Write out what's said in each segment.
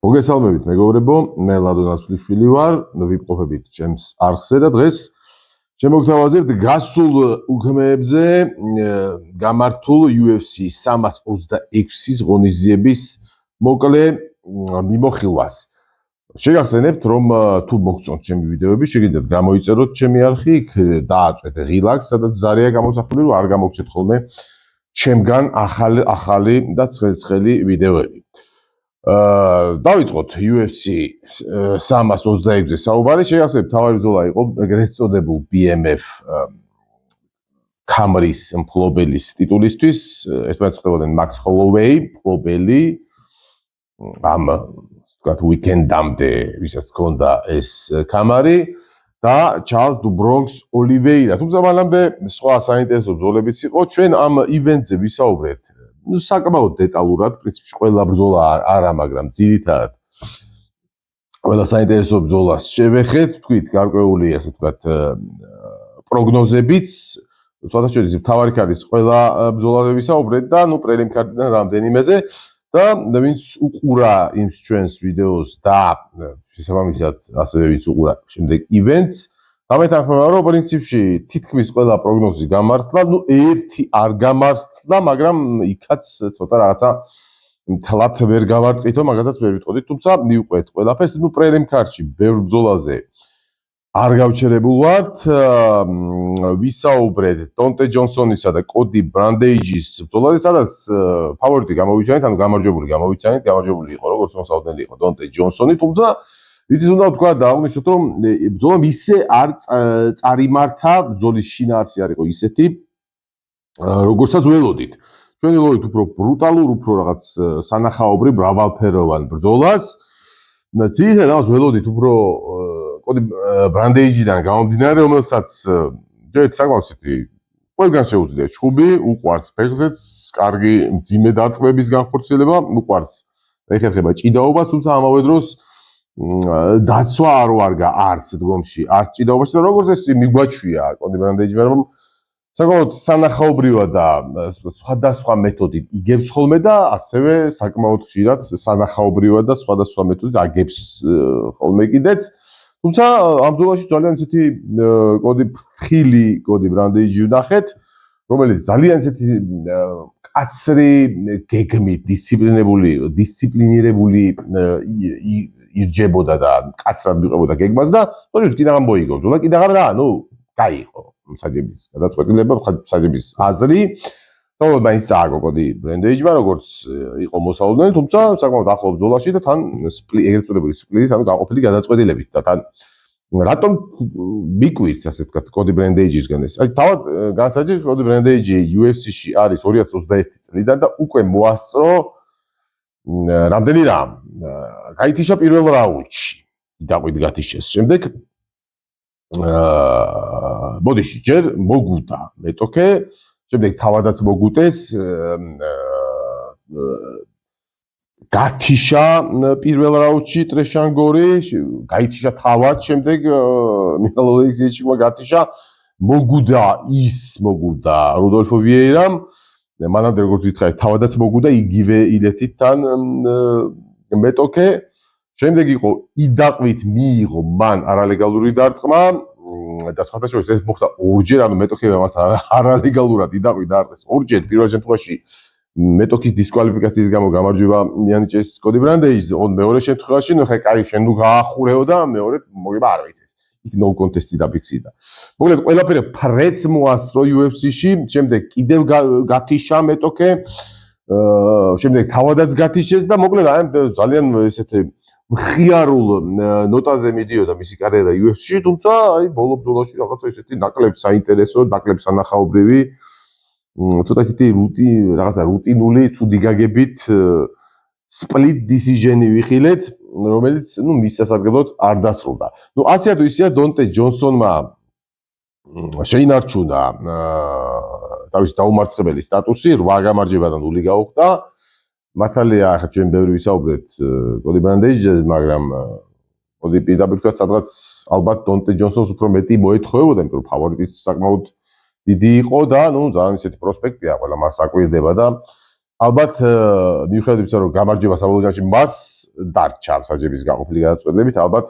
მოგესალმებით მეგობრებო, მე ლადო ნაცვლიშვილი ვარ, ვიმყოფებით ჩემს არხზე და დღეს შემოგთავაზებთ გასულ უქმეებზე გამართულ UFC 326-ის ღონისძიების მოკლე მიმოხილვას. შეგახსენებთ, რომ თუ მოგწონთ ჩემი ვიდეოები, შეგიძლიათ გამოიწეროთ ჩემი არხი, იქ დააწვეთ ღილაკს, სადაც ზარია გამოსახული, რომ არ გამოგცეთ ხოლმე ჩემგან ახალი და ცხელი ვიდეოები. დავიწყოთ UFC 326-ზე საუბარი. შეგახსენებთ, თავარი ბრძოლა იყო ეგრეთ წოდებულ BMF კამრის მფლობელის ტიტულისთვის. ერთმანეთს ხვდებოდნენ Max Holloway, მფლობელი ამ ვთქვათ უიკენდამდე, ვისაც ჰქონდა ეს კამარი და Charles du Bronx Oliveira. თუმცა მანამდე სხვა საინტერესო ბრძოლებიც იყო. ჩვენ ამ ივენტზე ვისაუბრეთ საკმაოდ დეტალურად, პრინციპში ყველა ბრძოლა არა, მაგრამ ძირითადად ყველა საინტერესო ბრძოლას შევეხეთ, თქვით, გარკვეული ასე ვთქვათ პროგნოზებიც, სხვადასხვა მთავარი კარდის ყველა ბრძოლაზე ვისაუბრეთ და პრელიმ კარდიდან რამდენიმეზე და ვინც უყურა იმ ჩვენს ვიდეოს და შესაბამისად ასევე ვინც უყურა შემდეგ ივენტს, დამეთანხმება, რომ პრინციპში თითქმის ყველა პროგნოზი გამართლა, ერთი არ გამართლა, მაგრამ იქაც ცოტა რაღაცა თლათ ვერ გავარტყითო, მაგასაც ვერ ვიტყოდით, თუმცა მივყვეთ ყველაფერს, პრელიმ კარტში ბევრ ბრძოლაზე არ გავჩერებულ ვართ, ვისაუბრეთ დონტე ჯონსონისა და კოდი ბრანდეიჯის ბრძოლაზე, სადაც ფავორიტი გამოვიჩანეთ, ანუ გამარჯვებული იყო, როგორც მოსაოდნელი იყო დონტე ჯონსონი, თუმცა ვიცით უნდა ვთქვა და აღნიშნოთ, რომ ბრძოლა ისე არ წარიმართა, ბრძოლის შინაარსი არ იყო ისეთი, როგორცაც ველოდით. ჩვენ ველოდით უფრო ბრუტალურ, უფრო რაღაც სანახაობრივ, მრავალფეროვან ბრძოლას. ძირითადად ამას ველოდით უფრო კოდი ბრანდეიჯიდან გამომდინარე, რომელსაც ჯერ საკმაოდ ყველგან შეუძლია ჩხუბი, უყვარს ფეხზეც, კარგი მძიმე დარტყმების განხორციელება, უყვარს ეხერხება ჭიდაობას, თუმცა ამავე დროს დაცვა არ ვარგა არც დგომში, არც ჭიდაობაში და როგორც ეს მიგვაჩვია კოდი ბრანდეიჯმა, რომ საკმაოდ სანახაობრივად და სხვადასხვა მეთოდით იგებს ხოლმე და ასევე საკმაოდ ხშირად სანახაობრივად და სხვადასხვა მეთოდით აგებს ხოლმე კიდეც. თუმცა ამ ბრძოლაში ძალიან ისეთი ფრთხილი კოდი ბრანდეიჯი ვნახეთ, რომელიც ძალიან ისეთი კაცრი გეგმით დისციპლინირებული ირჯებოდა და კაცრად მიყებოდა გეგმას და თორემ კიდევ ამ მოიგო ბრძოლა, კიდევ რა, გაიყო საჯების გადაწყვეტილება, საჯების აზრი. თუმცა ის წააგო კოდი ბრანდეიჯმა, როგორც იყო მოსაოდნელი, თუმცა საკმაოდ ახლო ბრძოლაში და თან ეგრეთ წოდებული სპლიტით, ანუ გაყოფილი გადაწყვეტილებით და თან რატომ მიკვირს ასე ვთქვათ კოდი ბრანდეიჯისგან ეს? აი თავად განსაჯეთ, კოდი ბრანდეიჯი UFC-ში არის 2021 წლიდან და უკვე მოასწრო რამდენი რამ? გაითიშა პირველ რაუნდში. დაყვით გათიშეს. შემდეგ ბოდიში ჯერ მოგუტა მეტოქე, შემდეგ თავადაც მოგუტეს, გათიშა პირველ რაუნდში ტრეშანგორი, გაითიშა თავად, შემდეგ მიხაილ ოლეგზიეvichმა გათიშა, მოგუდა რუდოლფო ვიეირამ, მანამდე როგორც ვითხარით, თავადაც მოგუდა იგივე ილეთით თან მეტოქე. შემდეგ იყო იდაყვით მიიღო მან არალეგალური დარტყმა და სხვადასხვა ეს მოხდა ორჯერ, ანუ მეტოქე მას არალეგალურად იდაყვით დარტყეს ორჯერ. პირველ შემთხვევაში მეტოქის დისკვალიფიკაციის გამო გამარჯვება მიანიჭეს კოდი ბრანდეიჯს, მეორე შემთხვევაში ხა კაი შენ გაახურეო და მეორე მოგება არ ვიცეს. იქ no contest-ი დაფიქსირდა. მოკლედ ყველაფერი ფრეც მოასწრო UFC-ში, შემდეგ კიდევ გათიშა მეტოქე, შემდეგ თავადაც გათიშეს და მოკლედ აი ძალიან ესეთი მხიარულ ნოტაზე მიდიოდა მისი კარიერა UFC-ში, თუმცა აი ბოლო ბრძოლაში რაღაცა ისეთი ნაკლებ საინტერესო, ნაკლებ სანახაობრივი, ცოტა ისეთი რაღაცა რუტინული, ცუდი გაგებით split decision-ი ვიხილეთ, რომელიც მის სასარგებლოდ არ დასრულდა. ასე თუ ისეა დონტე ჯონსონმა შეინარჩუნა თავის დაუმარცხებელი სტატუსი, 8 გამარჯვებიდან 0 გაუხდა. მართალია, ახლა ჩვენ ბევრი ვისაუბრეთ კოდი ბრანდეიჯზე, მაგრამ კოდი პირდაპირ თქვა, სადღაც ალბათ დონტე ჯონსონს უფრო მეტი მოეთხოვებოდა, იმიტომ რომ ფავორიტიც საკმაოდ დიდი იყო და ძალიან ისეთი პროსპექტია, ყველა მას აკვირდება და ალბათ მიუხედავად იმისა, რომ გამარჯვება საბოლოო ჯამში მას დარჩა საჯების გაყოფილი გადაწყვეტილებით, ალბათ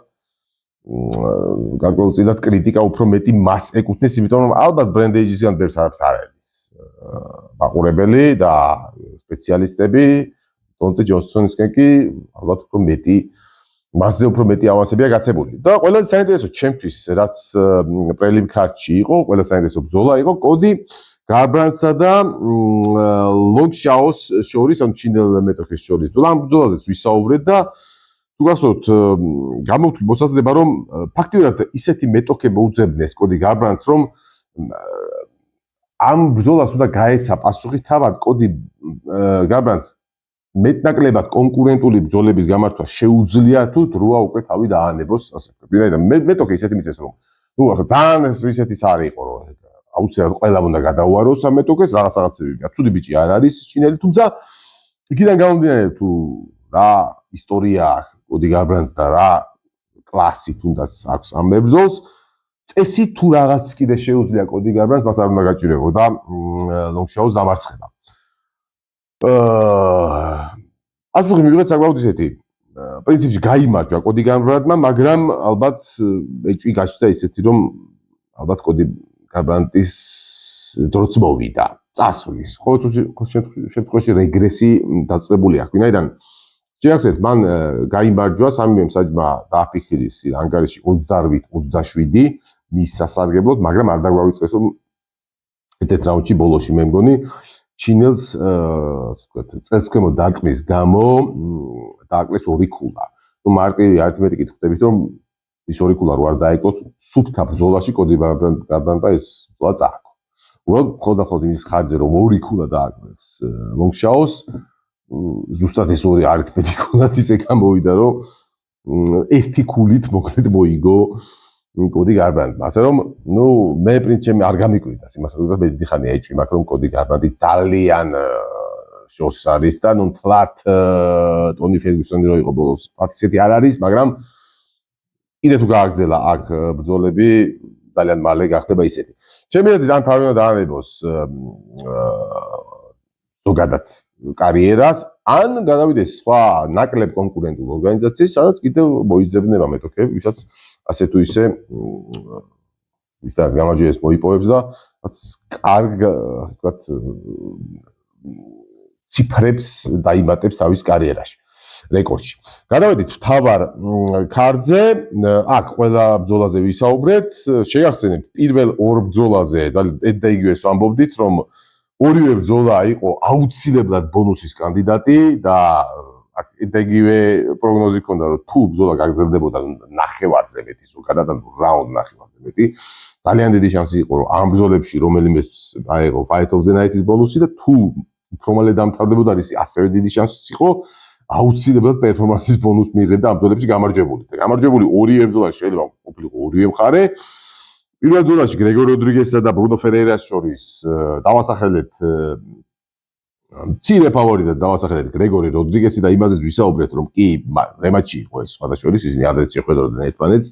გარკვეულწილად კრიტიკა უფრო მეტი მას ეკუთვნის, იმიტომ რომ ალბათ ბრენდ ეიჯისგან ბევრს არაფერს არ არის მაყურებელი და სპეციალისტები დონტე ჯონსონისგან კი ალბათ უფრო მეტი მასზე უფრო მეტი ავანსებია გაცემული. და ყველაზე საინტერესო ჩემთვის, რაც პრელიმ ქარტში იყო, ყველაზე საინტერესო ბრძოლა იყო კოდი გარბრანდსა და ლონგ შაოს შორის, ან ჩინელ მეტოქეს შორის. ბრძოლა ამ ბრძოლაზეც ვისაუბრეთ და თუ გახსოვთ, გამოვთვლი მოსაზრება, რომ ფაქტიურად ისეთი მეტოქე მოუძებნეს კოდი გარბრანდს, რომ ამ ბრძოლას უნდა გაეცა პასუხი თავად კოდი გარბრანდს მეტნაკლებად კონკურენტული ბრძოლების გამართვა შეუძლია თუ დროა უკვე თავი დაანებოს ასე ვთქვი. მეტოქე ისეთი მიწეს რომ ნუ ახლა ძალიან ისეთის არ იყო რომ აუცილებლად ყველამ უნდა გადაუაროს ამ მეტოქეს რაღაცები. ცუდი ბიჭი არ არის ჩინელი, თუმცა იქიდან გამომდინარე თუ რა ისტორია აქვს კოდი გარბრანდს და რა კლასი თუნდაც აქვს ამ მებრძოლს, წესი თუ რაღაც კიდე შეუძლია კოდი გარბრანდს, მას არ უნდა გაჭირებო და ლონგ შაოს დამარცხება. პასუხი მივიღეთ საკმაოდ ისეთი. პრინციპში გაიმარჯვა კოდი გარბრანდმა, მაგრამ ალბათ ეჭვი გაჩნდა ისეთი, რომ ალბათ კოდი გარბრანდის დროც მოვიდა. წასვლის. ყოველ შემთხვევაში რეგრესი დაწყებული აქვს. ვინაიდან შეახსენეთ, მან გაიმარჯვა სამივე მსაჯმა დააფიქსირეს ანგარიში 28-27 მის სასარგებლოდ, მაგრამ არ დაგვავიწყეს რომ ერთ რაუნდში ბოლოში მე მგონი ჩინელს წელსქვემო დარტყმის გამო დააკლეს ორი ქულა. ნუ მარტივი არითმეტიკით ხვდებით რომ ის ორი ქულა რო არ დაეკლოს, სუფთა ბრძოლაში კოდი გარბრანდმა ეს ბრძოლა წააგო. უბრალოდ მხოლოდ იმის ხარჯზე რომ ორი ქულა დააკლეს ლონგ შაოს, ზუსტად ეს ორი არითმეტიკულად ისე გამოვიდა რომ ერთი ქულით მოკლედ მოიგო კოდი გარბრანდმა. ასე რომ ნუ მე პრინციპი არ გამიკვირდა სიმართლე რომ მე დიდი ხანია ეჭვი მაქვს რომ კოდი გარბრანდი ძალიან შორს არის და ნუ თლათ ტონი ფერგუსონი რო იყო ბოლოს თლათ ისეთი არ არის, მაგრამ კიდე თუ გააგრძელა აქ ბრძოლები ძალიან მალე გახდება ისეთი. ჩემი აზრით ამ თავი უნდა დაანებოს ზოგადად კარიერას, ან გადავიდეს სხვა ნაკლებ კონკურენტულ ორგანიზაციას, სადაც კიდევ მოიძებნება მეტოქეები, ვისაც ასე თუ ისე ვისთანაც გამარჯვებას მოიპოვებს და კარგ ვთქვათ ციფრებს დაიბატებს თავის კარიერაში, რეკორდში. გადავედით მთავარ ქარტზე, აქ ყველა ბრძოლაზე ვისაუბრეთ, შეახსენებთ პირველ ორ ბრძოლაზე, ძალიან და იგივეს ვამბობდით, რომ ორივე ბრძოლა იყო აუცილებლად ბონუსის კანდიდატი და აქ და იგივე პროგნოზი ქონდა რომ თუ ბრძოლა გაგრძელდებოდა ნახევარზე მეტი, ზოგადად რაუნდ ნახევარზე მეტი, ძალიან დიდი შანსი იყო რომ ამ ბრძოლებში რომელიმეს აეღო Fight of the Night-ის ბონუსი და თუ უფრო მალე დამთავრდებოდა ის ასევე დიდი შანსი იყო აუცილებლად პერფორმანსის ბონუს მიიღებდა ამ ბრძოლებში გამარჯვებული. და გამარჯვებული ორივე ბრძოლაში შეიძლება ყოფილიყო ორივე მხარე. პირველ ბრძოლაში გრეგორ როდრიგესსა და ბრუნო ფერეირას შორის დავასახელეთ მცირე ფავორიტად დავასახელეთ გრეგორი როდრიგესი და იმაზეც ვისაუბრეთ რომ კი რემატჩი იყო ეს სხვადასხვა ისინი ადრე შეხვედროდნენ ერთმანეთს.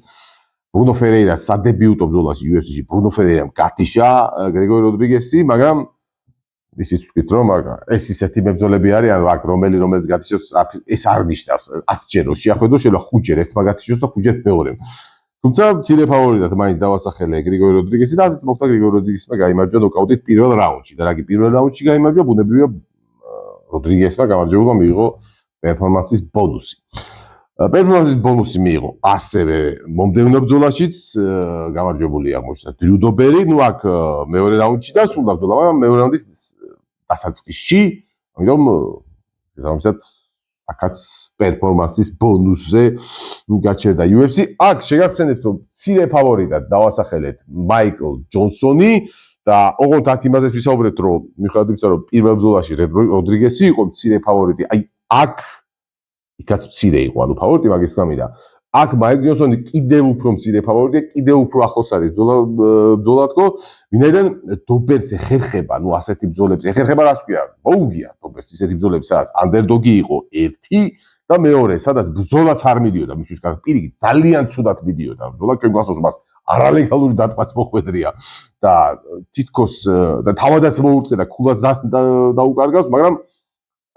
ბრუნო ფერეირას სადებიუტო ბრძოლაში UFC-ში ბრუნო ფერეირამ გათიშა გრეგორი როდრიგესი, მაგრამ ისიც ვთქვით რომ ეს ისეთი მებრძოლები არის, ანუ აქ რომელიც გათიშოს ეს არ ნიშნავს 10 ჯერ რო შეახვედრო, შეიძლება 5 ჯერ ერთმა გათიშოს და 5 ჯერ მეორემ. თუმცა მცირე ფავორიტად მაინც დავასახელე გრიგორი როდრიგესი და ასეც მოხდა გრიგორი როდრიგესმა გაიმარჯვა ნოკაუტით პირველ რაუნდში და რაგი პირველ რაუნდში გაიმარჯვა, ბუნებრივია როდრიგესმა გამარჯვებულმა მიიღო პერფორმანსის ბონუსი. პერფორმანსის ბონუსი მიიღო ასევე მომდევნო ბრძოლაშიც გამარჯვებული აღმოჩნდა დრუ დობერი, ნუ აქ მეორე რაუნდში დასრულდა ბრძოლა, მაგრამ მეორე რაუნდის დასაწყისში, ამიტომ ზოგადად აქაც პერფორმანსის ბონუსზე გაჩერდა UFC. აქ შეგახსენებთ რომ მცირე ფავორიტად დავასახელეთ მაიკლ ჯონსონი და ოღონდ აქ იმაზეც ვისაუბრეთ რომ მიუხედავად იმისა რომ პირველ ბრძოლაში როდრიგესი იყო მცირე ფავორიტი, აი აქ იქაც მცირე იყო, ანუ ფავორიტი მაგის გამიდა. აქ მაიკლ ჯონსონი კიდევ უფრო მცირე ფავორიტია, კიდევ უფრო ახლოს არის ბრძოლა თქო, ვინაიდან დობერს ეხერხება, ნუ ასეთი ბრძოლებს ეხერხება, რას ვქვია, მოუგია დობერს ისეთი ბრძოლები, სადაც ანდერდოგი იყო ერთი და მეორე, სადაც ბრძოლაც არ მიდიოდა, მისთვის პირიქით ძალიან ცუდად მიდიოდა ბრძოლა, ჩვენ გვახსოვს მას არალეგალური დატყვაც მოხვედრია და თითქოს და თავადაც მოუწყდა ქულას დაუკარგავს, მაგრამ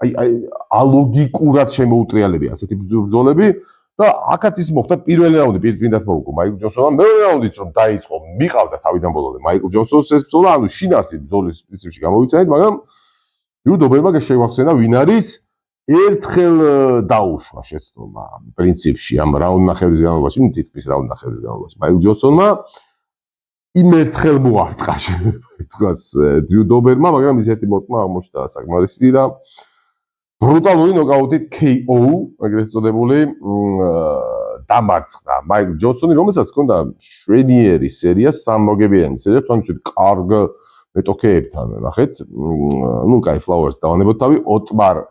აი ალოგიკურად შემოუტრიალებია ასეთი ბრძოლები და აქაც ის მოხდა პირველი რაუნდი პირდაპირ მოუგო მაიკლ ჯონსონმა მეორე რაუნდიც რომ დაიწყო მიყავდა თავიდან ბოლომდე მაიკლ ჯონსონს ეს ბრძოლა ანუ შინაარსი ბრძოლის პრინციპში გამოვიცანეთ მაგრამ დრიუ დობერმა შეგვახსენა ვინ არის ერთხელ დაუშვა შეცდომა პრინციპში ამ რაუნდ ნახევრის განმავლობაში თითქმის რაუნდ ნახევრის განმავლობაში მაიკლ ჯონსონმა იმ ერთხელ მოარტყა თქვას დრიუ დობერმა მაგრამ ის ერთი მოტყმა აღმოჩნდა საკმარისი და ბრუტალური ნოკაუტით KO ეგრეთ წოდებული დამარცხდა მაიკლ ჯონსონი რომელსაც ჰქონდა შვენიერის სერია სამმოგებიანი სერია თუმცა კარგ მეტოქეებთან ნახეთ ნუ კაი ფლაუერს დავანებოთ თავი ოტმარ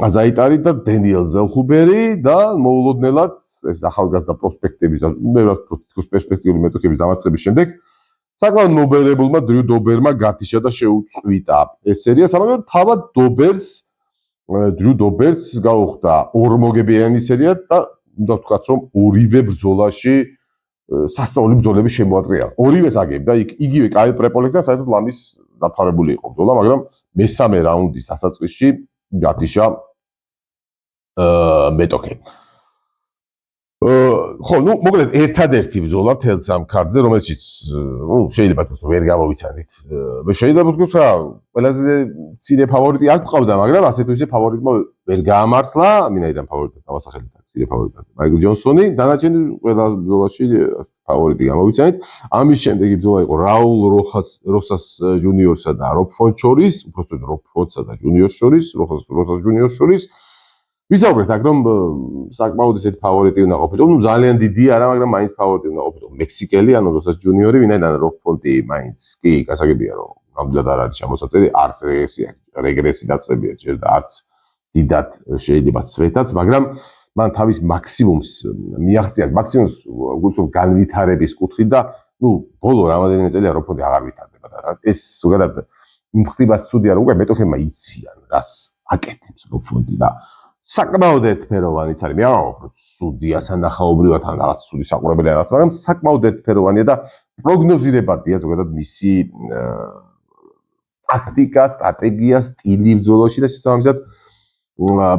აზაიტარი და დენიელ ზელხუბერი და მოულოდნელად ეს ახალგაზრდა პროსპექტების და მეურად პერსპექტიული მეტოქების დამარცხების შემდეგ საკმაოდ მობერებულმა დრიუ დობერმა გათიშა და შეუწყვიტა ეს სერია სანამ თავად დრიუ დობერს გაუხდა ორმოგებიანი სერია და უნდა ვთქვათ რომ ორივე ბრძოლაში სასწაული ბრძოლები შემოატრიალა. ორივეს აგებდა იგივე კაილ პრეპოლეკთან საერთოდ ლამის დაფარებული იყო ბრძოლა, მაგრამ მესამე რაუნდის დასაწყისში გათიშა მეტოქე. ხო, ნუ მოკლედ ერთადერთი ბრძოლა მთელს ამ ქარდზე, რომელშიც შეიძლება თქვა ვერ გამოვიცანით. შეიძლება ვთქვათ რა, ყველაზე მცირე ფავორიტი აქ ყავდა, მაგრამ ასე თუ ისე ფავორიტმა ვერ გაამართლა, მინაიდან ფავორიტად დავასახელეთ მცირე ფავორიტად მაიკლ ჯონსონი, დანარჩენი ყველა ბრძოლაში ფავორიტი გამოვიცანით. ამის შემდეგი ბრძოლა იყო რაულ როსას ჯუნიორსა და რობ ფონს შორის, უბრალოდ რობ ფონსა და ჯუნიორს შორის, როსას ჯუნიორს შორის. ვისაუბრეთ აქ რომ საკმაოდ ისეთი ფავორიტი უნდა ყოფილიყო, ნუ ძალიან დიდი არა, მაგრამ მაინც ფავორიტი უნდა ყოფილიყო. მექსიკელი, ანუ როსას ჯუნიორი, ვინაიდან რობ ფონტი მაინც კი გასაგებია რომ ნამდვილად არ არის შემოსაწერი, არც რეგრესი დაწყებია ჯერ და არც დიდად შეიძლება ცვეთაც, მაგრამ მან თავის მაქსიმუმს მიაღწია, მაქსიმუმს უბრალოდ განვითარების კუთხით და ნუ ბოლო რამოდენიმე წელია რობ ფონტი აღარ ვითარდება და ეს ზოგადად მხრივაც ცუდია რომ უკვე მეტოქებმა იციან რას აკეთებს რობ ფონტი და საკმაოდ ერთფეროვანიც არის. მე არ ვამბობ, ცუდია სანახაობრივად ან რაღაც ცუდი საყურებელი რაღაც, მაგრამ საკმაოდ ერთფეროვანია და პროგნოზირებადია ზოგადად მისი ტაქტიკა, სტრატეგია, სტილი ბრძოლაში და შესაბამისად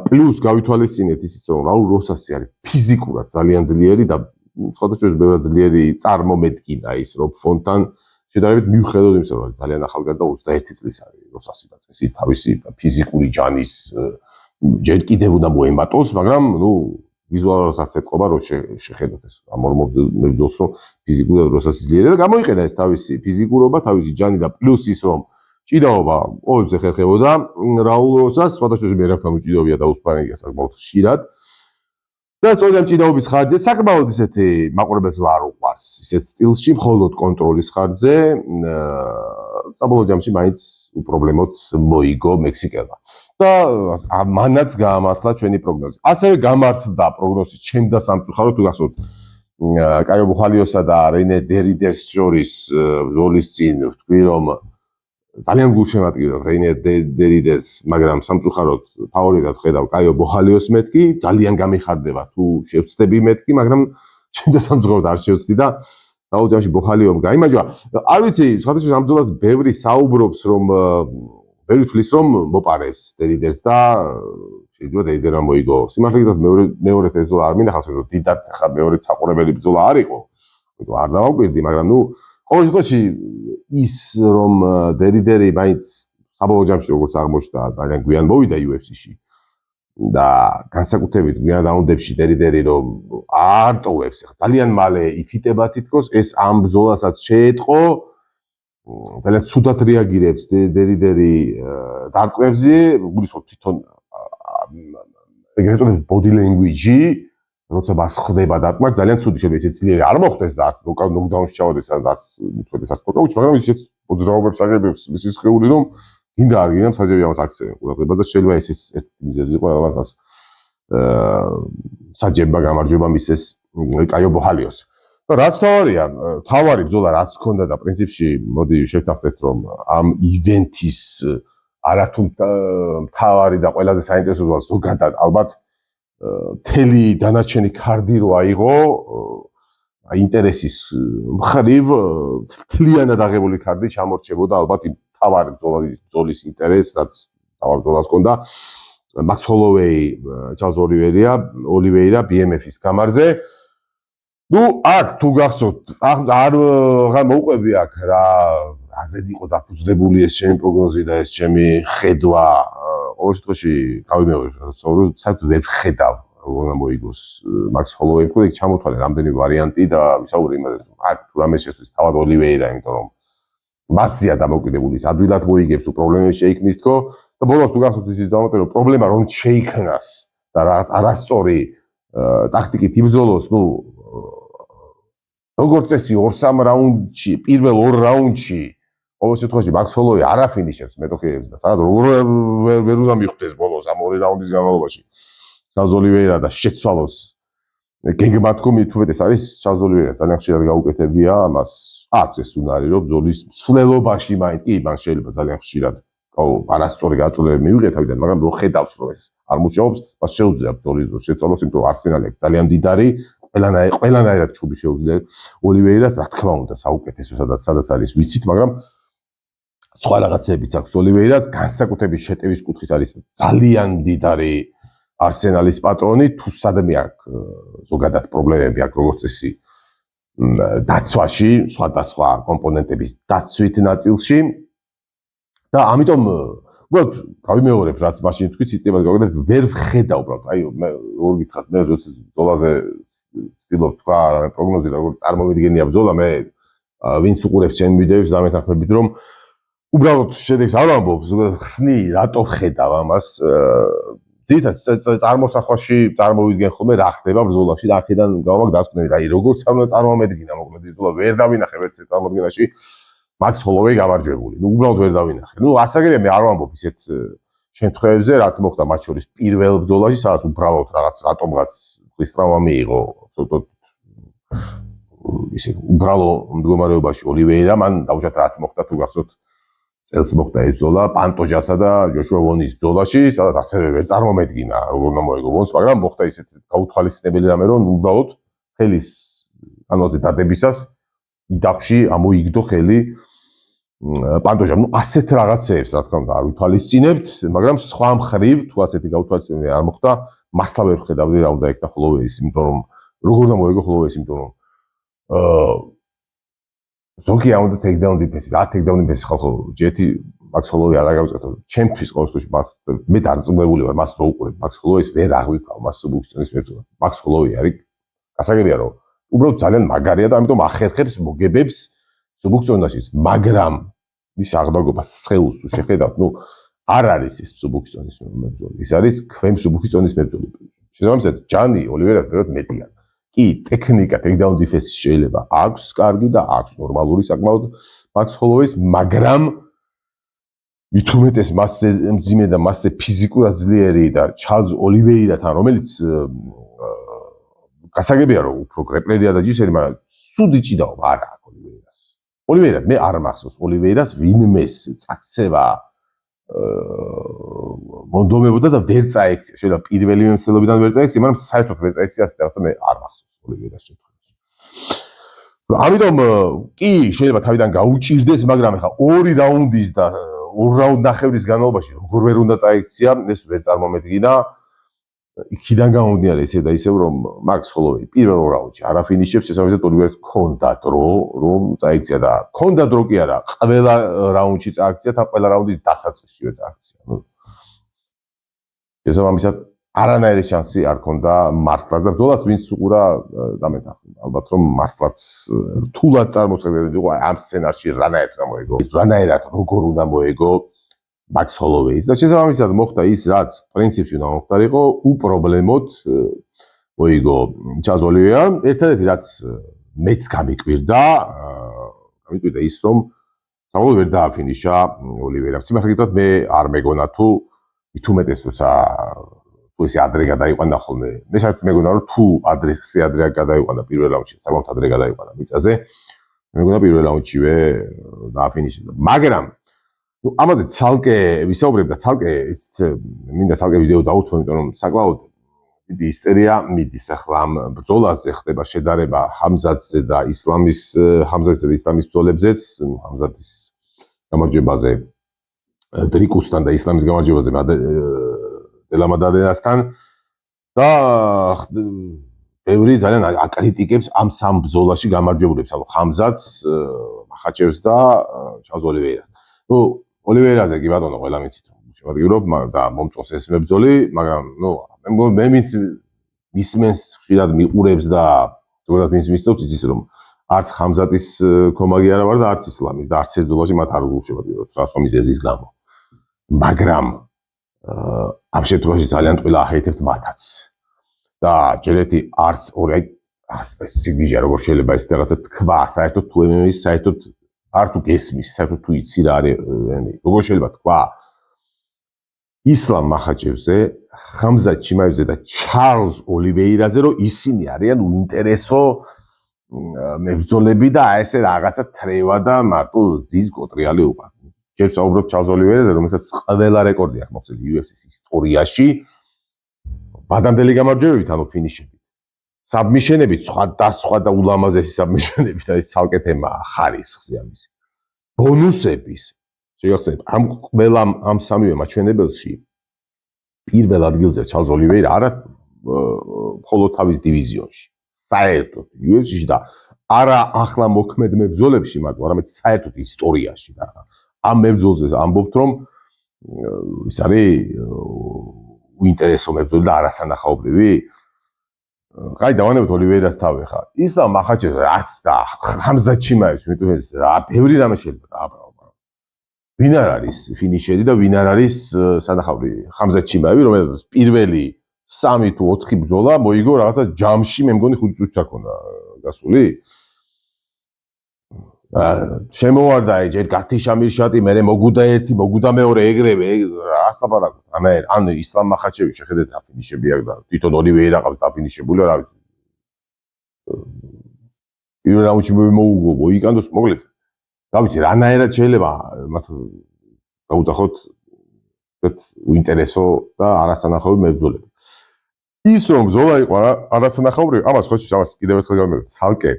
პლუს გავითვალისწინეთ ისიც რომ რაულ როსასი არის ფიზიკურად ძალიან ძლიერი და სხვადასხვა ბევრად ძლიერი წარმომედგინა ის რობ ფონთან შედარებით მიუხედავად იმისა რომ ძალიან ახალგაზრდა 21 წლის არის როსასი და წესი თავისი ფიზიკური ჯანის ჯერ კიდევ უნდა მოემატოს, მაგრამ ნუ ვიზუალურადაც ეთყობა რომ შეხედოთ ეს ამ ორ მებრძოლს რომ ფიზიკურად როსასი ძლიერია და გამოიყედა ეს თავისი ფიზიკურობა, თავისი ჯანი და პლუს ის რომ ჭიდაობა ყოველზე ხერხებოდა რაულ როსას, სხვადასხვა მერაბთან უჭიდავია და უსპანია საკმაოდ ხშირად. და სწორედ ამ ჭიდაობის ხარჯზე საკმაოდ ისეთი მაყურებელს არ უყვარს ისეთ სტილში, მხოლოდ კონტროლის ხარჯზე საბოლოო ჯამში მაინც უპრობლემოდ მოიგო მექსიკელმა. და მანაც გაამართლა ჩვენი პროგნოზი. ასევე გამართდა პროგნოზი ჩემდა სამწუხაროდ თუ გახსოვთ კაიო ბუხალიოსა და რენე დერიდერს შორის ბრძოლის წინ ვთქვი რომ ძალიან გულშემატკივრო რენე დერიდერს, მაგრამ სამწუხაროდ ფავორიტად ხედავ კაიო ბუხალიოს მეთქი, ძალიან გამიხარდება თუ შევცდები მეთქი, მაგრამ ჩემდა სამწუხაროდ არ შევცდი და საბოლოო ჯამში ბუხალიომ გაიმარჯვა. არ ვიცი, სხვადასხვა ამ ბრძოლას ბევრი საუბრობს რომ ბევრი თვლის რომ მოპარეს დერიდერს და შეიძლება დერიდერმა მოიგო. სიმართლე გითხრათ მეორე ბრძოლა არ მინახავს რომ დიდად ხა მეორე საყურებელი ბრძოლა არ იყო. იმიტომ არ დავაკვირდი, მაგრამ ნუ ყოველ შემთხვევაში ის რომ დერიდერი მაინც საბოლოო ჯამში როგორც აღმოჩნდა ძალიან გვიან მოვიდა UFC-ში და განსაკუთრებით გვიან რაუნდებში დერიდერი რომ არ ტოვებს, ძალიან მალე იფიტება თითქოს ეს ამ ბრძოლასაც შეეტყო ძალიან ცუდად რეაგირებს დერიდერი დარტყმებზე, გულისხმობ თვითონ ეგრეთ წოდებული body language-ი, როცა მას ხდება დარტყმა, ძალიან ცუდი შეიძლება ისე ძლიერი არ მოხდეს და არც ნოკდაუნში ჩავოდეს და არც მithwet ეს ნოკაუტი, მაგრამ ისეთ მოძრაობებს აგებებს მისი სხეული რომ გინდა არ გინდა საძებია მას აქცევენ ყურადღება და შეიძლება ეს ერთი მიზეზი იყო რაღაც საჯება გამარჯვება მისცეს კაიო ბუხალიოს. და რაც თავარი ბრძოლა რაც ჰქონდა და პრინციპში მოდი შევთანხმდეთ რომ ამ ივენთის არათუ თავარი და ყველაზე საინტერესო ბრძოლა ზოგადად ალბათ მთელი დანარჩენი ქარდი რო აიღო ინტერესის მხრივ მთლიანად აღებული ქარდი ჩამორჩებოდა ალბათ თავარი ბრძოლის ინტერესს რაც თავარ ბრძოლას ჰქონდა Max Holloway, Charles Oliveira BMF-ის გამარზე. ნუ აქ თუ გახსოვთ, აღარ მოუყვები აქ რაზედ იყო დაფუძნებული ეს ჩემი პროგნოზი და ეს ჩემი ხედვა. ყოველ შემთხვევაში გავიმეორებ, საერთოდ ვერ ხედავ როგორ მოიგოს Max Holloway, ხო იქ ჩამოთვალე რამდენი ვარიანტი და ვისაუბრე იმაზე, აქ თუ რამე შეცვლის თავად Oliveira, იმიტომ რომ მასზეა დამოკიდებული, ადვილად მოიგებს თუ პრობლემები შეიქმნის თქო და ბოლოს თუ გახსოვთ ის დავამატე რომ პრობლემა რომ შეიქმნას და რაღაც არასწორი ტაქტიკით იბრძოლოს, ნუ როგორც წესი 2-3 რაუნდში, პირველ 2 რაუნდში ყოველ შემთხვევაში Max Holloway არ აფინიშებს მეტოქეებს და სადაც როგორ ვერ უნდა მიხვდეს ბოლოს ამ 2 რაუნდის განმავლობაში. Charles Oliveira და შეცვალოს გეგმა თქო მithumetes არის Charles Oliveira ძალიან ხშირად გაუკეთებია ამას. აქვს ეს უნარი რომ ბრძოლის მსვლელობაში მაინც კი მან შეიძლება ძალიან ხშირად არასწორი გაწოლებები მივიღეთ თავიდან, მაგრამ რო ხედავს რომ ეს არ მუშაობს, მას შეუძლია ბრძოლის დროს შეცვალოს, იმიტომ რომ არსენალი აქვს ძალიან მდიდარი, ყველანაირად ჩუბი შეუძლია Oliveira-ს, რა თქმა უნდა, საუკეთესო სადაც არის ვიცით, მაგრამ სხვა რაღაცებიც აქვს Oliveira-ს, განსაკუთრებით შეტევის კუთხით არის ძალიან მდიდარი არსენალის პატრონი, თუ სადმე აქვს ზოგადად პრობლემები აქვს როგორც წესი დაცვაში, სხვადასხვა კომპონენტების დაცვით ნაწილში და ამიტომ უბრალოდ გავიმეორებ რაც მაშინ თქვი ციტებად გავიგებ ვერ ვხედა უბრალოდ აი მე როგორ გითხრათ მე როცა ბრძოლაზე ვცდილობ თქვა რა პროგნოზი როგორ წარმოვიდგენია ბრძოლა მე ვინც უყურებს ჩემ ვიდეოებს დამეთანხმებით რომ უბრალოდ შედეგს არ ვამბობ ზოგადად ხსნი რატო ვხედავ ამას ძირითადად წარმოსახვაში წარმოვიდგენ ხოლმე რა ხდება ბრძოლაში და აქედან გავამაგ დასკვნები აი როგორც არ უნდა წარმომედგინა მოკლედ ბრძოლა ვერ დავინახე ვერც ერთ წარმოდგენაში Max Holloway გამარჯვებული. ნუ უბრალოდ ვერ დავინახე. ნუ ასაგებია მე არ ვამბობ ისეთ შემთხვევებზე, რაც მოხდა მათ შორის პირველ ბრძოლაში, სადაც უბრალოდ რაღაც რატომღაც ხის ტრავმა მიიღო. ცოტა ისე უბრალო მდგომარეობაში Oliveira მან დაუშვათ რაც მოხდა თუ გახსოვთ წელს მოხდა ეს ბრძოლა პანტოჟასა და ჯოშუა ვონის ბრძოლაში, სადაც ასევე ვერ წარმომედგინა როგორ უნდა მოიგო ვონს, მაგრამ მოხდა ისეთ გაუთვალისწინებელი რამე, რომ უბრალოდ ხელის ანალზე დადებისას იდახში ამოიგდო ხელი პანტოჟამ. ნუ ასეთ რაღაცეებს რა თქმა უნდა არ ვითვალისწინებთ, მაგრამ სხვა მხრივ თუ ასეთი გაუთვალისწინებელი არ მოხდა, მართლა ვერ ვხედავდი რა უნდა ეკთა Holloway-ის, იმიტომ რომ როგორ უნდა მოიგო Holloway-ის, იმიტომ რომ ზოგი არ უნდა takedown defense-ი, რა takedown defense-ი ხალხო, ჯეთი Max Holloway არ აგავწეთო. ჩემთვის ყოველ შემთხვევაში მე დარწმუნებული ვარ, მას რო უყურებ, Max Holloway-ს ვერ აღვიქვა მას სუბუქციონის მებრძოლად. Max Holloway არის გასაგებია რომ უბრალოდ ძალიან მაგარია და ამიტომ ახერხებს მოგებებს სუბუქციონაშიც, მაგრამ ის აღდაგობა სხეულს თუ შეხედავთ, ნუ არ არის ეს სუბუქციონის მებრძოლი. ის არის ქვემ სუბუქციონის მებრძოლი. შესაბამისად, ჯანი Oliveira-ს ბევრად მეტია. კი, ტექნიკა takedown defense-ის შეიძლება აქვს კარგი და აქვს ნორმალური საკმაოდ Max Holloway-ს, მაგრამ მithumetes მასზე მძიმე და მასზე ფიზიკურად ძლიერი და Charles Oliveira-თან, რომელიც გასაგებია რომ უფრო კრეპლერია და ჯისერი, მაგრამ სუდი ჭიდაობა არ აქვს Oliveira-ს. Oliveira მე არ მახსოვს Oliveira-ს ვინმეს წაქცევა მონდომებოდა და ვერ წაექცია. შეიძლება პირველი მემცელობიდან ვერ წაექცია, მაგრამ საერთოდ ვერ წაექცია ასე რაღაცა მე არ მახსოვს Oliveira-ს შემთხვევაში. ამიტომ კი შეიძლება თავიდან გაუჭირდეს, მაგრამ ეხა 2 რაუნდის და 2 რაუნდ ნახევრის განმავლობაში როგორ ვერ უნდა წაექცია, ეს ვერ წარმომედგინა. იქიდან გამომდინარე ისე და ისევ რომ Max Holloway პირველ რაუნდში არ აფინიშებს, შესაბამისად Oliveira-ს ქონდა დრო რომ წაიქცია და ქონდა დრო კი არა, ყველა რაუნდში წააქცია, თან ყველა რაუნდის დასაწყისშივე წააქცია. შესაბამისად არანაირი შანსი არ ქონდა მართლაც და ბრძოლას ვინც უყურა დამეთანხმდა. ალბათ რომ მართლაც რთულად წარმოწევილი იყო ამ სცენარში რანაირად უნდა მოეგო. რანაირად როგორ უნდა მოეგო Max Holloway-ს და შესაბამისად მოხდა ის, რაც პრინციპში უნდა მოხდარიყო, უპრობლემოდ მოიგო Charles Oliveira. ერთადერთი რაც მეც გამიკვირდა ის, რომ საბოლოოდ ვერ დააფინიშა Oliveira. სიმართლე მე არ მეგონა თუ მithumetes თუცა თუ ესე ადრე გადაიყვანა ხოლმე. მე საერთოდ მეგონა რომ თუ ადრე გადაიყვანა პირველ რაუნდში, საკმაოდ ადრე გადაიყვანა მიწაზე, მეგონა პირველ რაუნდშივე დააფინიშებდა. მაგრამ ნუ ამაზე ცალკე ვისაუბრებ და ცალკე მინდა ცალკე ვიდეო დავუთმო, იმიტომ რომ საკმაოდ დიდი ისტერია მიდის ახლა ამ ბრძოლაზე, ხდება შედარება ჰამზადზე და ისლამის ბრძოლებზეც, ჰამზადის გამარჯვებაზე დრიკუსთან და ისლამის გამარჯვებაზე დელამადადენასთან და ბევრი ძალიან აკრიტიკებს ამ სამ ბრძოლაში გამარჯვებულებს, ანუ ხამზატს, მახაჩევს და ჩარლზ ოლივეირას. ნუ ოლივეირაზე კი ბატონო ყველა მიცით შემადგივრობ და მომწონს ეს მებრძოლი, მაგრამ ნუ მე მისმენს ხშირად მიყურებს და ზოგადად მისდევს იცის რომ არც ხამზატის კომაგი არა ვარ და არც ისლამის და არც ეს ბრძოლაში მათ არ უშევადირო სხვა მიზეზის გამო. მაგრამ ამ შემთხვევაში ძალიან ყველა აჰეითებთ მათაც. და ჯერეთი არც ორი სიგიჟა როგორ შეიძლება ეს რაღაცა თქვა საერთოდ თუ MMA-ის საერთოდ არ თუ გესმის საერთოდ თუ იცი რა არის როგორ შეიძლება თქვა ისლამ მახაჩევზე ხამზატ ჩიმაევზე და ჩარლზ ოლივეირაზე რომ ისინი არიან უინტერესო მებრძოლები და ესე რაღაცა თრევა და მარტო ძის კოტრიალი უყარ ჯერ საუბრობ ჩარლზ ოლივეირაზე რომელსაც ყველა რეკორდი აქვს მოხსნილი UFC-ის ისტორიაში ბადამდელი გამარჯვებებით, ანუ ფინიშებით. საბმიშენებით, სხვა და ულამაზესი საბმიშენებით, აი ცალკე თემაა ხარისხზე ამის. ბონუსების, შეგახსენებთ, ამ სამივე მაჩვენებელში პირველ ადგილზე ჩარლზ ოლივეირა არა მხოლოდ თავის დივიზიონში, საერთოდ UFC-ში და არა ახლა მოქმედ მებრძოლებში მარტო, არამედ საერთოდ ისტორიაში და ამ მებრძოლზე ამბობთ, რომ ის არის უინტერესო მებრძოლი და არასანახაობრივი. კაი, დავანებოთ ოლივეირას თავი ხა. ისლამ მახაჩევს რაც და ხამზატ ჩიმაევს, იმიტომ ეს რა ბევრი რამე შეიძლება დააბრალო. ვინ არ არის ფინიშერი და ვინ არ არის სანახაობრივი? ხამზატ ჩიმაევი, რომელიც პირველი 3 თუ 4 ბრძოლა მოიგო რაღაცა ჯამში, მე მგონი 5 წუთს აქონდა გასული. შემოვარდა ჯერ გათიშა მირშატი, მერე მოგუდა ერთი, მოგუდა მეორე, ეგრევე რას ლაპარაკობ? ან ისლამ მახაჩევი შეხედეთ რა ფინიშები აქვს და თვითონ ოლივეირა ყავს დაფინიშებული, რა ვიცი. პირველ რაუნდში მოუგო, მოიკანდოს, მოკლედ. რა ვიცი, რანაირად შეიძლება მათ დაუტახოთ ეს უინტერესო და არასანახაობრივი მებრძოლები. ის რომ ბრძოლა იყო არასანახაობრივი, ამას ხო ამას კიდევ ერთხელ გამიგებ, ცალკე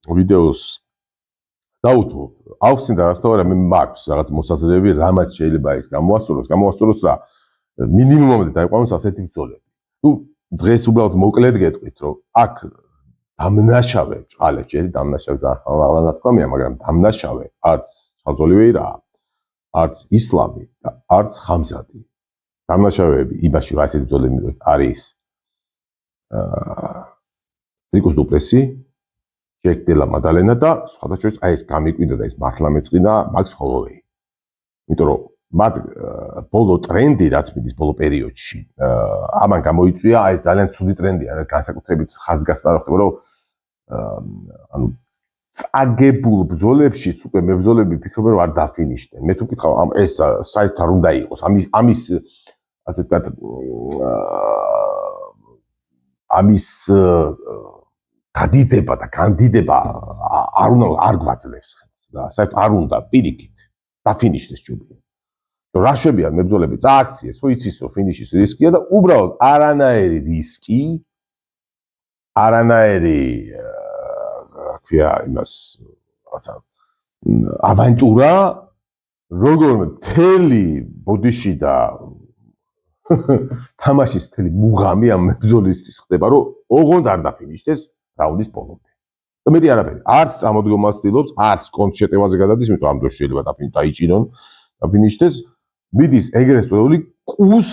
ვიდეოს დაუთმობ. აუხსნი და რა თქმა უნდა მე მაქვს რაღაც მოსაზრებები, რამაც შეიძლება ის გამოასწოროს რა მინიმუმამდე დაიყვანოს ასეთი ბრძოლები. ნუ დღეს უბრალოდ მოკლედ გეტყვით, რომ აქ დამნაშავე ბჭყალებს, ჯერ დამნაშავე ახლა ნათქვამია, მაგრამ დამნაშავე არც ჩარლზ ოლივეირაა, არც ისლამი და არც ხამზატი. დამნაშავეები იმაში რა ასეთი ბრძოლები მივიღეთ არის ტრიკუს დუპლესი ჯეკ დელა მადალენა და სხვათა შორის აი ეს გამიკვირდა და ეს მართლა მეწყინა მაქს ჰოლოვეი. იმიტომ რომ მათ ბოლო ტრენდი რაც მიდის ბოლო პერიოდში ამან გამოიწვია აი ეს ძალიან ცუდი ტრენდია რა განსაკუთრებით ხაზგასპარო ხდება რომ ანუ წაგებულ ბრძოლებში უკვე მებრძოლები ფიქრობენ რომ არ დაფინიშდნენ. მე თუ ვკითხავ ეს საერთოდ არ უნდა იყოს ამის ასე ვთქვათ ამის გადიდება და განდიდება არ გვაძლევს ხელს და საერთოდ არ უნდა პირიქით დაფინიშნეს ჯობია. რა შვებიან მებრძოლები წააქციეს, ხო იცის რომ ფინიშის რისკია და უბრალოდ არანაირი რისკი, არანაირი ქვია იმას რაღაცა ავანტურა როგორმე მთელი ბოდიში და თამაშის მთელი მუღამი ამ მებრძოლისთვის ხდება რომ ოღონდ არ დაფინიშნეს რაუნდის ბოლომდე. და მეტი არაფერი, არც წამოდგომას ცდილობს, არც კონტ შეტევაზე გადადის, იმიტომ ამ დროს შეიძლება დაიჭირონ, დაფინიშნეს, მიდის ეგრეთ წოდებული კუს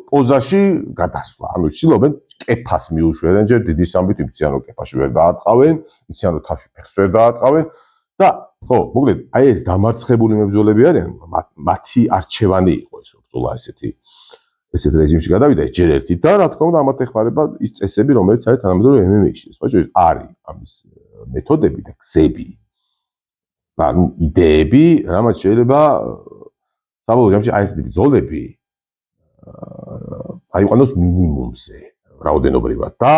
პოზაში გადასვლა. ანუ ცდილობენ კეფას მიუშვერენ, ჯერ დიდი სამბით იციან რომ კეფაში ვერ დაატყავენ, იციან რომ თავში ფეხს ვერ დაატყავენ და ხო, მოკლედ, აი ეს დამარცხებული მებრძოლები არიან, მათი არჩევანი იყო ეს ბრძოლა ესეთ რეჟიმში გადავიდა ეს ჯერ ერთი და რა თქმა უნდა ამათ ეხმარება ის წესები რომელიც არის თანამედროვე MMA-ში. სხვა შორის არის ამის მეთოდები და გზები. ანუ იდეები, რამაც შეიძლება საბოლოო ჯამში აი ესეთი ბრძოლები აიყვანოს მინიმუმზე რაოდენობრივად და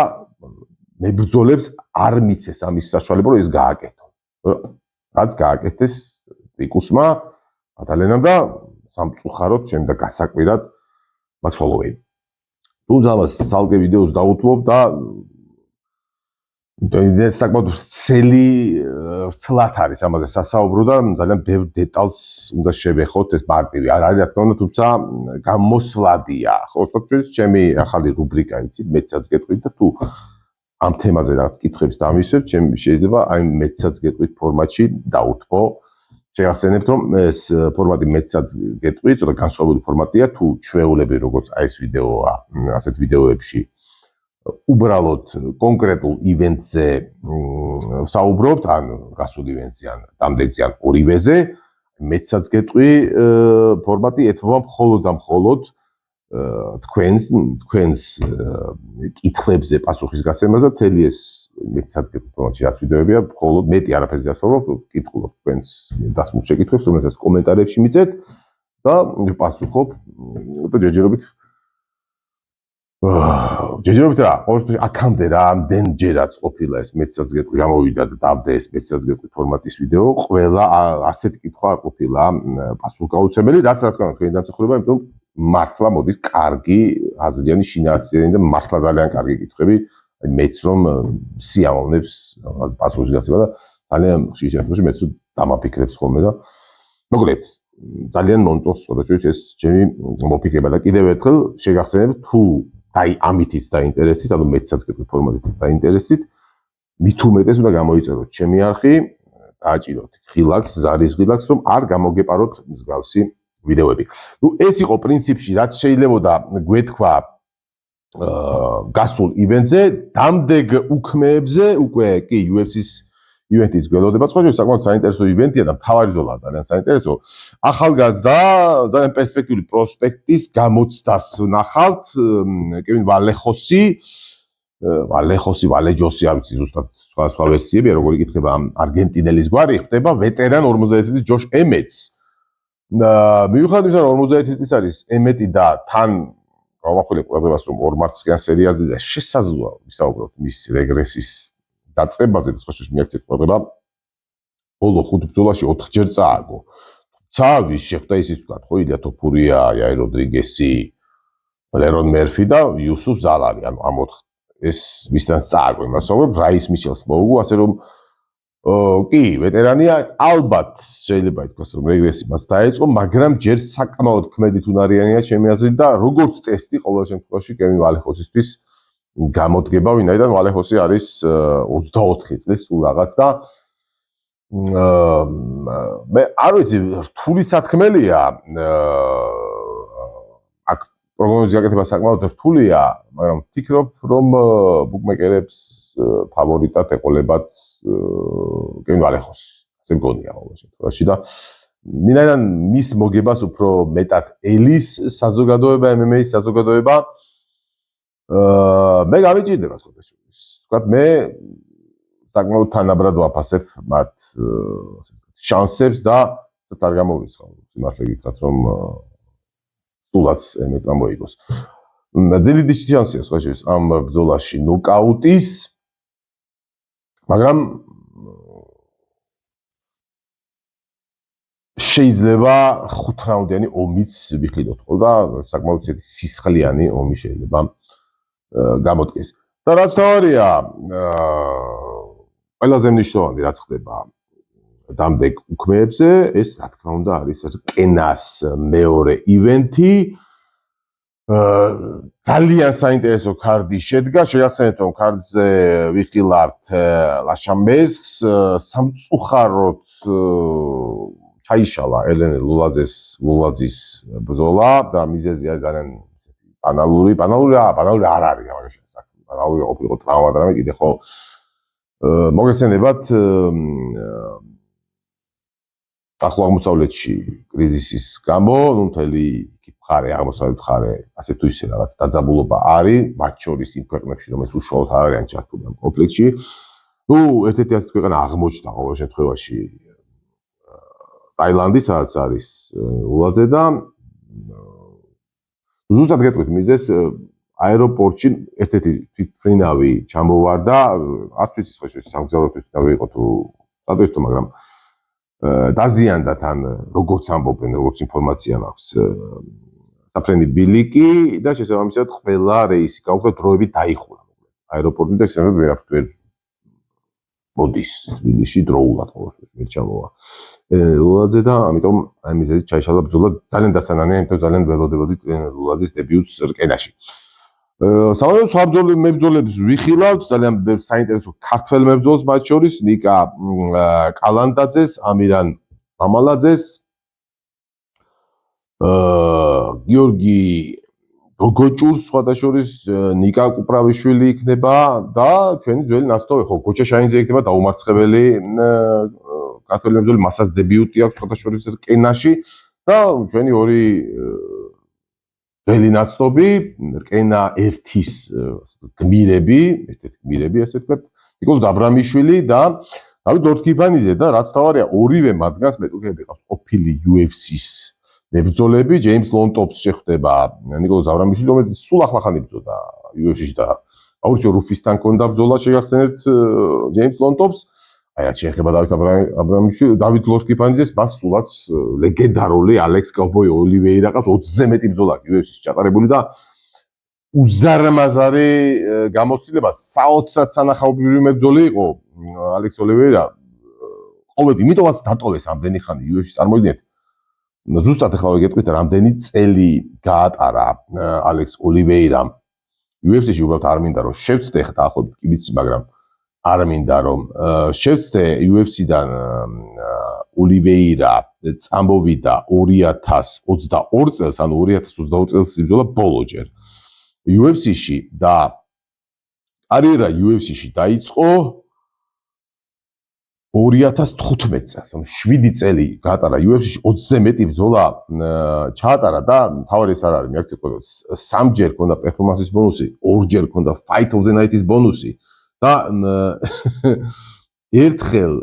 მებრძოლებს არ მიცეს ამის საშუალება რომ ეს გააკეთონ. რაც გააკეთეს ტრიკუსმა, მადალენამ და სამწუხაროდ შემდეგ გასაკვირად მაქს ჰოლოვეი. თუმცა ამას ცალკე ვიდეოს დავუთმობ და საკმაოდ ვრცელი ვრცლად არის ამაზე სასაუბრო და ძალიან ბევრ დეტალს უნდა შევეხოთ ეს მარტივი არ არის რა თქმა უნდა თუმცა გამოსვლადია ხო თქვენ ჩემი ახალი რუბრიკა იცი მეცაც გეტყვით და თუ ამ თემაზე რაღაც კითხვებს დამისვებ ჩემ შეიძლება აი მეცაც გეტყვით ფორმატში დაუთმო შეგახსენებთ რომ ეს ფორმატი მეცაც გეტყვით ცოტა განსხვავებული ფორმატია თუ ჩვეულები როგორც აი ეს ვიდეოა ასეთ ვიდეოებში უბრალოდ კონკრეტულ ივენტზე საუბრობთ, ან გასულ ივენტზე, ან დამდეგზე, ან ორივეზე, მეცაც გეტყვი ფორმატი ეთმობა მხოლოდ თქვენს კითხვებზე პასუხის გაცემას და მთელი ეს მეცაც გეტყვი ფორმატში რაც ვიდეოებია, მხოლოდ მეტი არაფერზე ასწავლობ, კითხულობ თქვენს დასმულ შეკითხვებს, რომელსაც კომენტარებში მიწეთ და პასუხობ და ჯერჯერობით ჯერჯერობით რა, ყოველთვის აქამდე რა, ამდენჯერაც ყოფილა ეს მეცაც გეტყვი გამოვიდა და დავდე ეს მეცაც გეტყვი ფორმატის ვიდეო, ყველა ასეთი კითხვა არ ყოფილა პასუხგაუცემელი, რაც რა თქმა უნდა თქვენი დამსახურება, იმიტომ რომ მართლა მოდის კარგი, აზრიანი, შინაარსიანი და მართლა ძალიან კარგი კითხვები, მეც რომ სიამოვნებს პასუხის გაცემა და ძალიან ხშირ შემთხვევაში მეც დამაფიქრებს ხოლმე და მოკლედ ძალიან მომწონს სხვადასხვა ეს ჩემი მოფიქრება და კიდევ ერთხელ შეგახსენებ თუ აი ამითიც დაინტერესდით, ანუ მეცაც გეტყვი ფორმატით დაინტერესდით, მით უმეტეს უნდა გამოიწეროთ ჩემი არხი, დააჭიროთ ხილაკს, ზარის ხილაკს, რომ არ გამოგეპაროთ მსგავსი ვიდეოები. ნუ ეს იყო პრინციპში, რაც შეიძლება გვეთქვა გასულ ივენტზე, დამდეგ უქმეებზე, უკვე კი UFC-ს ივენტის გველოდება, სხვა შეიძლება საკმაოდ საინტერესო ივენტია და მთავარი ზოლაა ძალიან საინტერესო. ახალგაზრდა, ძალიან პერსპექტიული პროსპექტის გამოცდას ვნახავთ, კევინ ვალეჯოსი, არ ვიცი ზუსტად სხვა ვერსიებია, როგორი იკითხება ამ არგენტინელის გვარი, ხდება ვეტერან 51 წლის ჯოშ ემეტს. მიუხედავად იმისა, რომ 51 წლის არის ემეტი და თან გავახვილებ ყველას, რომ 2 მარტსკიან სერიაზე და შესაძლოა ვისაუბროთ მის რეგრესის დაწყებაზე და სხვა მიაქცეთ პროგრამა ბოლო 5 ბრძოლაში 4-ჯერ წააგო. თუმცა ვის შეხვდა ისიც თქვა, ხო, ილია თოფურია, იაირ როდრიგესი, ლერონ მერფი და იუსუფ ზალავი, ანუ ამ 4 ეს ვისთან წააგო, იმას ვუყურებ, რაის მიჩელს მოუგო, ასე რომ კი, ვეტერანია, ალბათ შეიძლება ითქვას, რომ რეგრესი მას დაეწყო, მაგრამ ჯერ საკმაოდ ქმედით უნარიანია ჩემი აზრით და როგორც ტესტი ყოველ შემთხვევაში კევინ ვალეხოსისთვის გამოდგება, ვინაიდან ვალეხოსი არის 24 წლის სულ რაღაც და მე არ ვიცი, რთული სათქმელია აქ პროგნოზის გაკეთება საკმაოდ რთულია, მაგრამ ვფიქრობ, რომ ბუკმეკერებს ფავორიტად ეყოლებათ კევინ ვალეხოსი. ასე მგონია ყოველ შემთხვევაში და ვინაიდან მის მოგებას უფრო მეტად ელის საზოგადოება, MMA-ის საზოგადოება მე გამიჭირდება სხვადასხვა. ვთქვათ, მე საკმაოდ თანაბრად ვაფასებ მათ შანსებს და ცოტა არ გამოვრიცხავ. სიმართლე გითხრათ, რომ სულაც ემეტმა მოიგოს. ძლიერი შანსია სხვადასხვა ამ ბრძოლაში ნოკაუტის, მაგრამ შეიძლება 5 რაუნდიანი ომიც ვიხილოთ ხო და საკმაოდ სისხლიანი ომი შეიძლება გამოდგეს. და რაც თავარია, ყველაზე მნიშვნელოვანი რაც ხდება დამდეგ უქმეებზე, ეს რა თქმა უნდა არის რკენას მეორე ივენთი. ძალიან საინტერესო კარდი შედგა, შეგახსენებთ რომ კარდზე ვიხილავთ ლაშამბესკს, სამწუხაროდ ჩაიშალა ელენე ლულაძის ბრძოლა და მიზეზი არის ძალიან ბანალური არ არის მაგაში საქმე. ბანალური ყოფილიყო ტრავმა და რამე კიდე ხო მოგეხსენებათ ახლო აღმოსავლეთში კრიზისის გამო, ნუ მთელი მხარე, აღმოსავლეთ მხარე, ასე თუ ისე რაღაც დაძაბულობა არის, მათ შორის იმ ქვეყნებში, რომელიც უშუალოდ არ არიან ჩართული ამ კონფლიქტში. ნუ ერთ-ერთი ასეთი ქვეყანა აღმოჩნდა ყოველ შემთხვევაში ტაილანდი, სადაც არის ულაძე და ზუსტად გეტყვით მიზეს აეროპორტში ერთ-ერთი თვითმფრინავი ჩამოვარდა, არც ვიცი სხვა სამგზავრო თვითმფრინავი იყო თუ სადღაც, მაგრამ დაზიანდა თან როგორც ამბობენ, როგორც ინფორმაცია მაქვს საფრენი ბილიკი და შესაბამისად ყველა რეისი გაუქმდა დროებით დაიხურა აეროპორტი და შესაბამისად ვერაფერ მოდის თბილისში დროულად ყოველთვის მე ჩამოვა ლულაძე და ამიტომ აი მიზეზით ჩაიშალა ბრძოლა ძალიან დასანანია იმიტომ ძალიან ველოდებოდით ლულაძის დებიუტს რკინაში სამაგეროდ სხვა მებრძოლებს ვიხილავთ ძალიან საინტერესო ქართველ მებრძოლს მათ შორის ნიკა კალანდაძეს ამირან მამალაძეს გიორგი გოგოჭურს სხვადასხვის ნიკა კუპრავიშვილი იქნება და ჩვენი ძველი ნაცნობი ხო გოჩა შაინძე იქნება დაუმარცხებელი ქართველი მებრძოლი მასაც დებიუტი აქვს სხვადასხვის რკინაში და ჩვენი ორი ძველი ნაცნობი რკინა ერთის გმირები ერთ-ერთი გმირები ასე ვთქვათ ნიკოლოზ აბრამიშვილი და დავით ლორთქიფანიძე და რაც თავარია ორივე მათგანს მეტოქეები ყავს ყოფილი UFC-ს მებრძოლები ჯეიმს ლონტოპს შეხვდება ნიკოლოზ აბრამიშვილი რომელიც სულ ახლახან იბრძოდა UFC-ში და აუცილებლად რუფისთან კონდა ბრძოლა შეგახსენებთ ჯეიმს ლონტოპს აი რაც შეეხება დავით აბრამიშვილი დავით ლორთქიფანიძეს მას სულაც ლეგენდარული ალექს კაუბოი ოლივეირა ყავს 20-ზე მეტი ბრძოლა UFC-ში ჩატარებული და უზარმაზარი გამოცდილება საოცრად სანახაობრივი მებრძოლი იყო ალექს ოლივეირა ყოველდღე იმიტომაც დატოვეს ამდენი ხანი UFC-ში წარმოიდგინეთ ზუსტად ახლა ვიგეთქვით რამდენი წელი გაატარა ალექს ოლივეირამ UFC-ში უბრალოდ არ მინდა რომ შევწდე ხა დაახლოებით კიბიც მაგრამ არ მინდა რომ შევწდე UFC-დან ოლივეირა წამოვიდა 2022 წელს ანუ 2022 წელს იბრძოლა ბოლოჯერ UFC-ში და კარიერა UFC-ში დაიწყო 2015 წელს, 7 წელი გაატარა UFC-ში 20-ზე მეტი ბრძოლა ჩაატარა და თავარი ეს არ არის, მე აქცევ რომ 3-ჯერ ქონდა პერფორმანსის ბონუსი, 2-ჯერ ქონდა Fight of the Night-ის ბონუსი და ერთხელ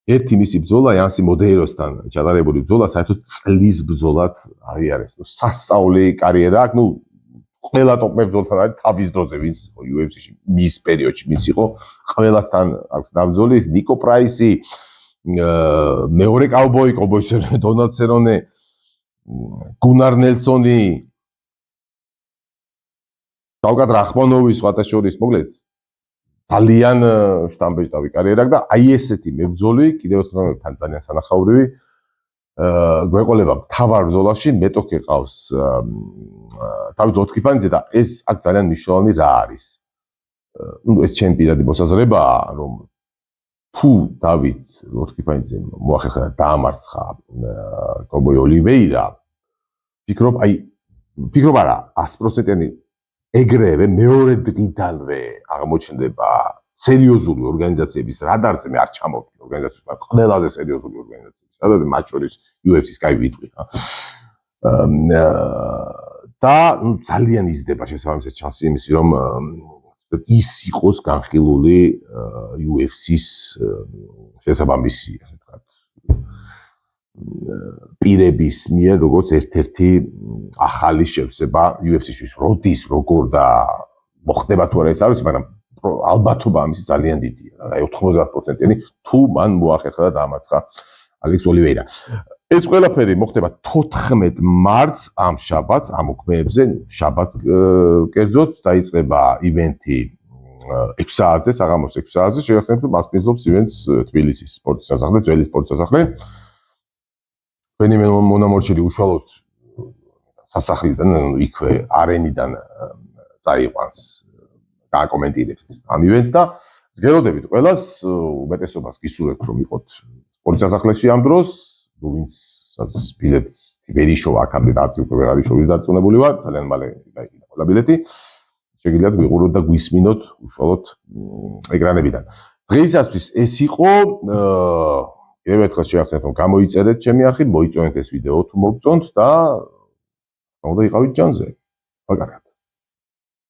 ერთი მისი ბრძოლა იანსი მოდეიროსთან ჩატარებული ბრძოლა საერთოდ წლის ბრძოლად არის, სასწაული კარიერა აქვს, ყველა ტოპ მებრძოლთან არის თავის დროზე ვინც იყო UFC-ში მის პერიოდში ვინც იყო ყველასთან აქვს დაბრძოლი ნიკო პრაისი მეორე კაუბოი დონალდ სერონე გუნარ ნელსონი დავკად რახმანოვი სხვათა შორის მოკლედ ძალიან შტამბეჭდავი კარიერა აქვს და აი ესეთი მებრძოლი კიდევ ერთხელ თან ძალიან სანახაობრივი გვეყოლება თავარ ბრძოლაში მეტოქე ყავს დავით ლორთქიფანიძე და ეს აქ ძალიან მნიშვნელოვანი რა არის ну ეს ჩემი პირადი მოსაზრებაა რომ თუ დავით ლორთქიფანიძე მოახერხა და დაამარცხა კაუბოი ოლივეირა ფიქრობ არა 100%-იანი ეგრევე მეორე დღიდანვე აღმოჩნდება სერიოზული ორგანიზაციების რადარზე მე არ ჩამოვიდი ორგანიზაციების ყველაზე სერიოზული ორგანიზაციების სადაც მათ შორის UFC-ს კაი ვიტყვი და ძალიან იზრდება შესაბამისად ჩანსი იმისი რომ ის იყოს განხილული UFC-ს შესაბამისი ასე ვთქვათ პირების მიერ როგორც ერთ-ერთი ახალი შევსება UFC-ში როდის როგორ და მოხდება თუ არა ეს არ ვიცი მაგრამ ალბათობა ამისი ძალიან დიდია აი 90%-იანი თუ მან მოახერხა და დაამარცხა ალექს ოლივეირა ეს ყველაფერი მოხდება 14 მარტს ამ შაბათს ამ უქმეებზე შაბათს კერძოდ დაიწყება ივენთი 6 საათზე საღამოს 6 საათზე შეგახსენებთ რომ მასპინძლობს ივენთს თბილისის სპორტის სასახლე ძველი სპორტის სასახლე თქვენი მონამორჩილი უშუალოდ სასახლიდან იქვე არენიდან წაიყვანს გააკომენტირებს ამ ივენთს და გელოდებით ყველას უმეტესობას გისურვებთ რომ იყოთ სპორტის სასახლეში ამ დროს ვინც ბილეთს ბერიშოვა აქამდე რაც უკვე ვერ არის შოვის დარწმუნებული ვარ ძალიან მალე გაიგინა ყველა ბილეთი შეგიძლიათ ვიყუროთ და გვისმინოთ უშუალოდ ეკრანებიდან დღეისათვის ეს იყო კიდევ ერთხელ შევახსენებთ რომ გამოიწერეთ ჩემი არხი მოიწონეთ ეს ვიდეო თუ მოგწონთ და უნდა იყავით ჯანზე მაგარად